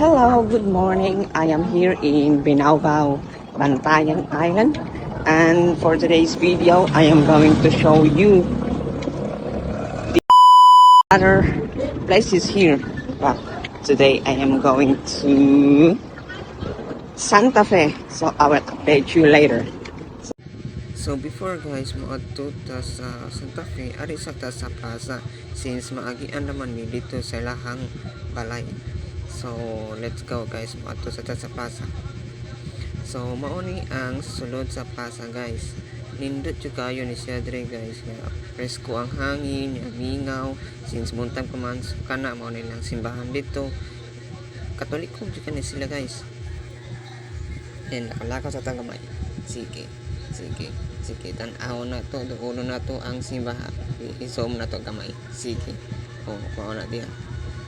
Hello, good morning. I am here in Binaubao, Bantayan Island. And for today's video, I am going to show you the other places here. But today I am going to Santa Fe. So I will update you later. So before guys, maadto ta sa Santa Fe, ari sa ta sa plaza since maagian naman ni dito sa lahang balay. So let's go guys, maadto sa ta sa plaza. So mauni ang sulod sa plaza guys. Nindot jud kayo ni siya dire guys. Presko ang hangin, mingaw since buntag pa man kana mao ni lang simbahan dito. Katoliko jud ni sila guys. Then nakalakaw sa tagamay. Sige. Tan-aw na to, duulo na to ang simbahan. I-zoom na to gamay. Sige. Mao na diha.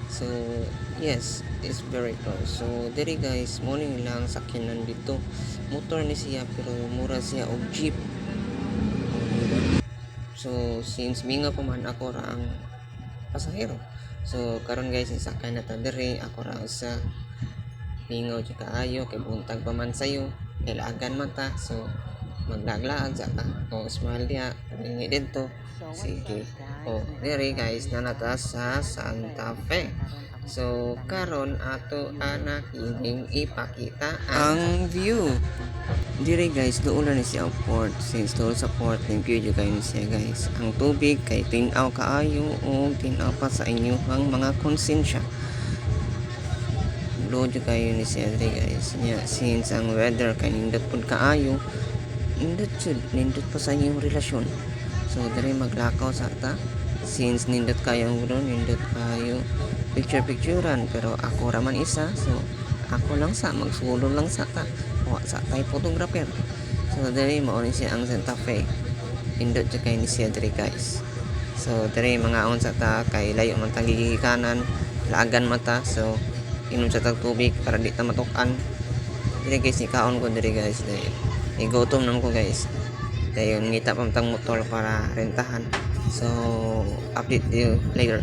So, yes, it's very close. So, diri guys, morning lang sakyanan dito. Motor ni siya pero mura siya og jeep. So, since minga pa man ako ra ang pasahero. So, karon guys, sakay na ta diri, ako ra sa mingaw jud kaayo kay buntag pa man sayo, kailangan man ta. So, maglaglaan sa ka o smile dia ringi dito. Sige. Diri guys na nata sa Santa Fe. So karon ato anak ining ipakita ang view. Diri guys doon na siya port since doon sa port thank you kayo ni siya guys. Ang tubig kay tin-aw kaayo o tin-aw pa sa inyong mga konsensya. Load kayo ni siya diri guys. Since ang weather kay nindot pud kaayo nindot pa sa inyong relasyon. So diri maglakaw sa ta since nindot kayo nindot kayo picturean pero ako raman isa, so ako lang sa magsulod lang sa ta wa sa tay photographer. So diri mao ni siya ang Santa Fe. Nindot jud kay ni siya diri guys. So diri mga on sa ta kay layo man tang gigikanan, laagan mata, so inom sa tag tubig para di ta matukan. Diri guys ikaon ko diri guys. Igutom naman ko guys. Dahil ngita pa matang motor para rentahan. So update you later.